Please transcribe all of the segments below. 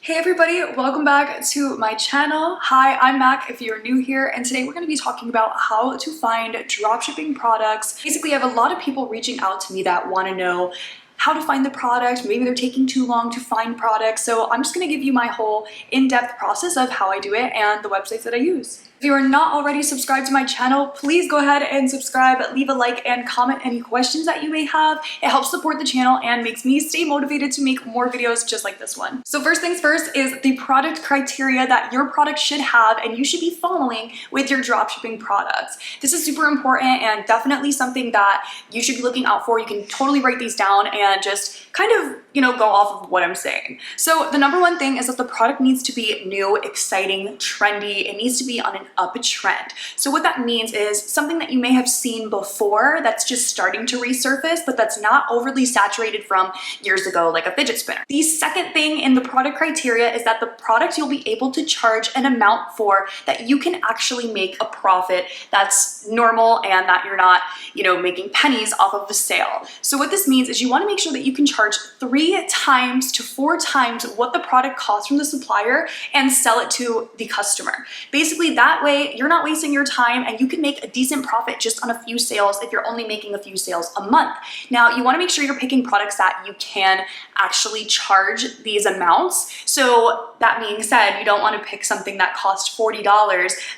Hey everybody, welcome back to my channel. Hi, I'm Mac if you're new here, and today we're going to be talking about how to find dropshipping products. Basically, I have a lot of people reaching out to me that want to know how to find the product. Maybe they're taking too long to find products, so I'm just going to give you my whole in-depth process of how I do it and the websites that I use. If you are not already subscribed to my channel, please go ahead and subscribe, leave a like, and comment any questions that you may have. It helps support the channel and makes me stay motivated to make more videos just like this one. So first things first is the product criteria that your product should have and you should be following with your dropshipping products. This is super important and definitely something that you should be looking out for. You can totally write these down and just kind of, go off of what I'm saying. So the number one thing is that the product needs to be new, exciting, trendy. It needs to be on an uptrend. So what that means is something that you may have seen before that's just starting to resurface, but that's not overly saturated from years ago, like a fidget spinner. The second thing in the product criteria is that the product you'll be able to charge an amount for that you can actually make a profit that's normal and that you're not, making pennies off of the sale. So what this means is you want to make sure that you can charge 3 times to 4 times what the product costs from the supplier and sell it to the customer. Basically, that way you're not wasting your time and you can make a decent profit just on a few sales if you're only making a few sales a month. Now, you want to make sure you're picking products that you can actually charge these amounts. So that being said, you don't want to pick something that costs $40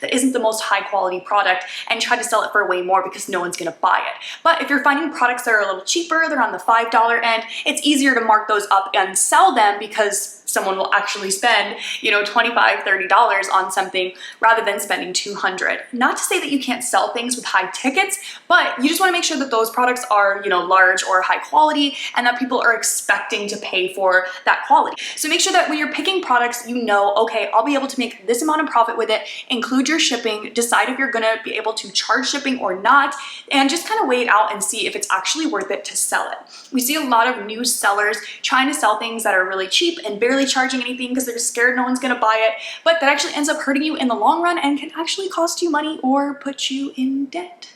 that isn't the most high quality product and try to sell it for way more because no one's going to buy it. But if you're finding products that are a little cheaper, they're on the $5 end, it's easier to mark those up and sell them because someone will actually spend, $25, $30 on something rather than spending $200. Not to say that you can't sell things with high tickets, but you just want to make sure that those products are, large or high quality and that people are expecting to pay for that quality. So make sure that when you're picking products, okay, I'll be able to make this amount of profit with it, include your shipping, decide if you're going to be able to charge shipping or not, and just kind of weigh it out and see if it's actually worth it to sell it. We see a lot of new sellers trying to sell things that are really cheap and barely charging anything because they're just scared no one's going to buy it, but that actually ends up hurting you in the long run and can actually cost you money or put you in debt.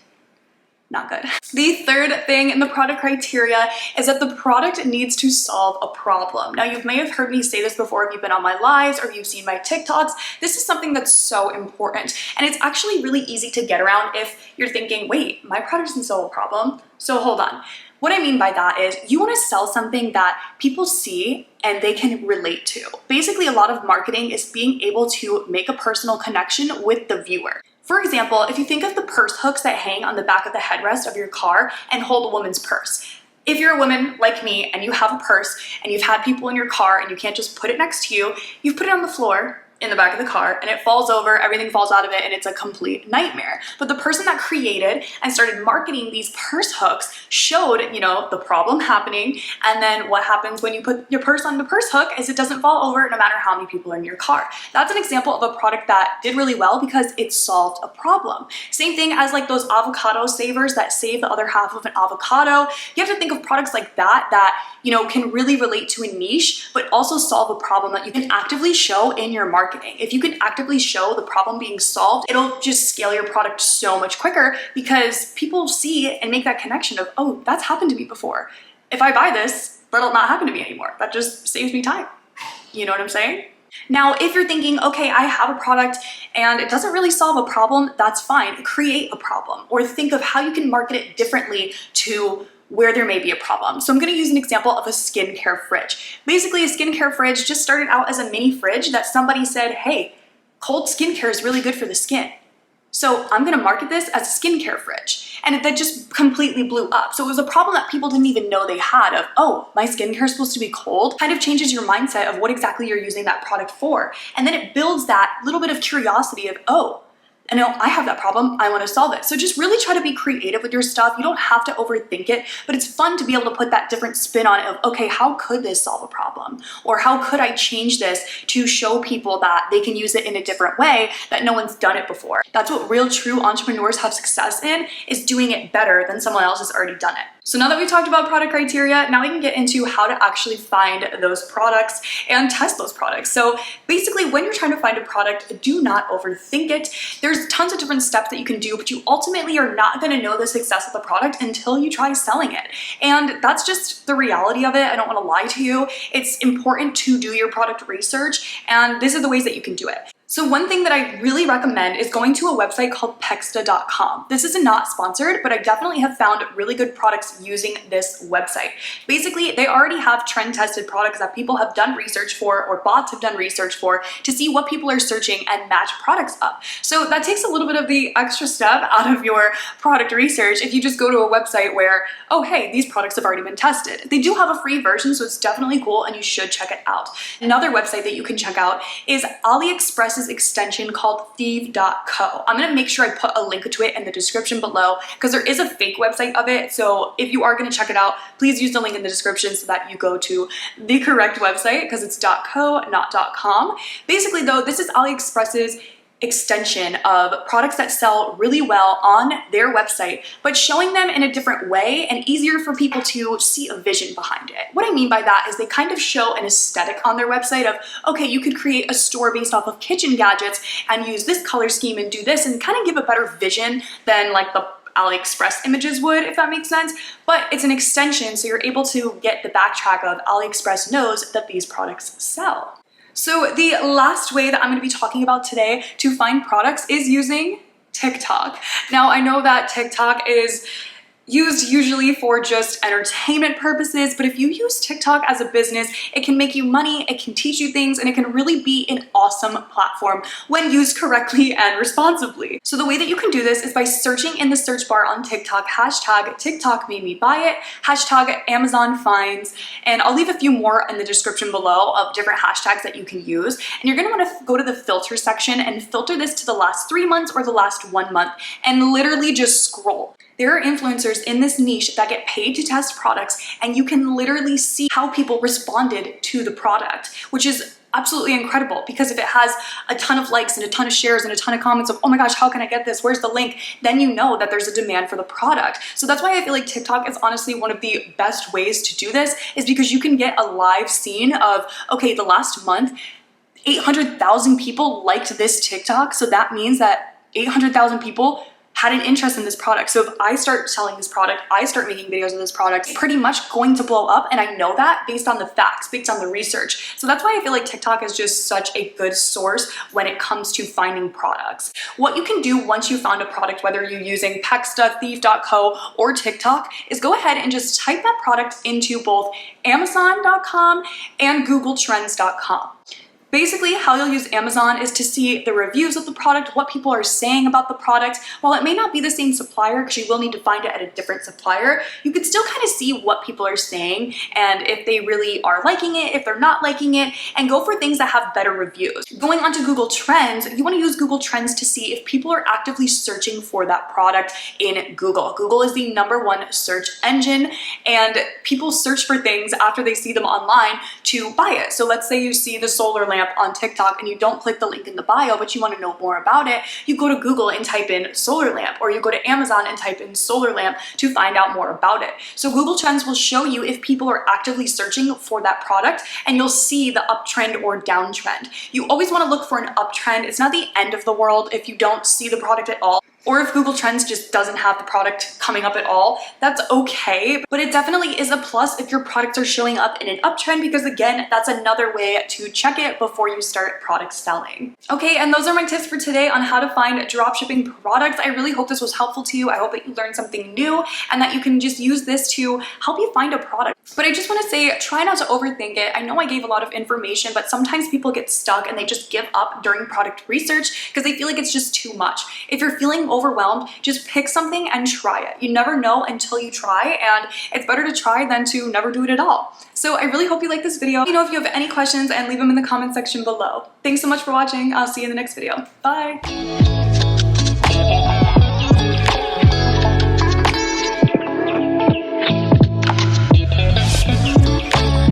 Not good. The third thing in the product criteria is that the product needs to solve a problem. Now, you may have heard me say this before if you've been on my lives or if you've seen my TikToks. This is something that's so important, and it's actually really easy to get around if you're thinking, wait, my product doesn't solve a problem, so hold on. What I mean by that is you want to sell something that people see and they can relate to. Basically, a lot of marketing is being able to make a personal connection with the viewer. For example, if you think of the purse hooks that hang on the back of the headrest of your car and hold a woman's purse. If you're a woman like me and you have a purse and you've had people in your car and you can't just put it next to you, you've put it on the floor in the back of the car and it falls over, everything falls out of it, and it's a complete nightmare. But the person that created and started marketing these purse hooks showed, the problem happening, and then what happens when you put your purse on the purse hook is it doesn't fall over no matter how many people are in your car. That's an example of a product that did really well because it solved a problem. Same thing as like those avocado savers that save the other half of an avocado. You have to think of products like that can really relate to a niche, but also solve a problem that you can actively show in your marketing. If you can actively show the problem being solved, it'll just scale your product so much quicker because people see and make that connection of, oh, that's happened to me before. If I buy this, that'll not happen to me anymore. That just saves me time. You know what I'm saying? Now, if you're thinking, okay, I have a product and it doesn't really solve a problem, that's fine. Create a problem or think of how you can market it differently to where there may be a problem. So I'm going to use an example of a skincare fridge. Basically, a skincare fridge just started out as a mini fridge that somebody said, hey, cold skincare is really good for the skin. So I'm going to market this as a skincare fridge. And that just completely blew up. So it was a problem that people didn't even know they had of, oh, my skincare is supposed to be cold. Kind of changes your mindset of what exactly you're using that product for. And then it builds that little bit of curiosity of, oh, I know I have that problem, I want to solve it. So just really try to be creative with your stuff. You don't have to overthink it, but it's fun to be able to put that different spin on it of, okay, how could this solve a problem? Or how could I change this to show people that they can use it in a different way that no one's done it before? That's what real true entrepreneurs have success in, is doing it better than someone else has already done it. So now that we've talked about product criteria, now we can get into how to actually find those products and test those products. So basically, when you're trying to find a product, do not overthink it. There's tons of different steps that you can do, but you ultimately are not going to know the success of the product until you try selling it. And that's just the reality of it. I don't want to lie to you. It's important to do your product research, and this is the ways that you can do it. So one thing that I really recommend is going to a website called pexta.com. This is not sponsored, but I definitely have found really good products using this website. Basically, they already have trend tested products that people have done research for, or bots have done research for, to see what people are searching and match products up. So that takes a little bit of the extra step out of your product research if you just go to a website where, oh hey, these products have already been tested. They do have a free version, so it's definitely cool and you should check it out. Another website that you can check out is AliExpress's extension called thieve.co. I'm gonna make sure I put a link to it in the description below because there is a fake website of it. So if you are gonna check it out, please use the link in the description so that you go to the correct website because it's .co, not .com. Basically though, this is AliExpress's extension of products that sell really well on their website, but showing them in a different way and easier for people to see a vision behind it. What I mean by that is they kind of show an aesthetic on their website of, okay, you could create a store based off of kitchen gadgets and use this color scheme and do this and kind of give a better vision than like the AliExpress images would, if that makes sense. But it's an extension, so you're able to get the backtrack of AliExpress knows that these products sell. So the last way that I'm going to be talking about today to find products is using TikTok. Now I know that TikTok is used usually for just entertainment purposes, but if you use TikTok as a business, it can make you money, it can teach you things, and it can really be an awesome platform when used correctly and responsibly. So the way that you can do this is by searching in the search bar on TikTok, hashtag TikTok made me buy it, hashtag Amazon finds, and I'll leave a few more in the description below of different hashtags that you can use. And you're gonna wanna go to the filter section and filter this to the last 3 months or the last 1 month and literally just scroll. There are influencers in this niche that get paid to test products, and you can literally see how people responded to the product, which is absolutely incredible because if it has a ton of likes and a ton of shares and a ton of comments of, oh my gosh, how can I get this? Where's the link? Then you know that there's a demand for the product. So that's why I feel like TikTok is honestly one of the best ways to do this, is because you can get a live scene of, okay, the last month, 800,000 people liked this TikTok. So that means that 800,000 people had an interest in this product. So if I start selling this product, I start making videos of this product, it's pretty much going to blow up. And I know that based on the facts, based on the research. So that's why I feel like TikTok is just such a good source when it comes to finding products. What you can do once you found a product, whether you're using Pexta, thieve.co, or TikTok, is go ahead and just type that product into both Amazon.com and GoogleTrends.com. Basically, how you'll use Amazon is to see the reviews of the product, what people are saying about the product. While it may not be the same supplier, because you will need to find it at a different supplier, you can still kind of see what people are saying and if they really are liking it, if they're not liking it, and go for things that have better reviews. Going on to Google Trends, you want to use Google Trends to see if people are actively searching for that product in Google. Google is the #1 search engine, and people search for things after they see them online to buy it. So let's say you see the solar lamp on TikTok and you don't click the link in the bio, but you want to know more about it, you go to Google and type in solar lamp, or you go to Amazon and type in solar lamp to find out more about it. So Google Trends will show you if people are actively searching for that product, and you'll see the uptrend or downtrend. You always want to look for an uptrend. It's not the end of the world if you don't see the product at all. Or if Google Trends just doesn't have the product coming up at all, that's okay. But it definitely is a plus if your products are showing up in an uptrend, because again, that's another way to check it before you start product selling. Okay, and those are my tips for today on how to find dropshipping products. I really hope this was helpful to you. I hope that you learned something new and that you can just use this to help you find a product. But I just want to say, try not to overthink it. I know I gave a lot of information, but sometimes people get stuck and they just give up during product research because they feel like it's just too much. If you're feeling overwhelmed, just pick something and try it. You never know until you try, and it's better to try than to never do it at all. So I really hope you like this video. Let me know if you have any questions and leave them in the comment section below. Thanks so much for watching. I'll see you in the next video. Bye.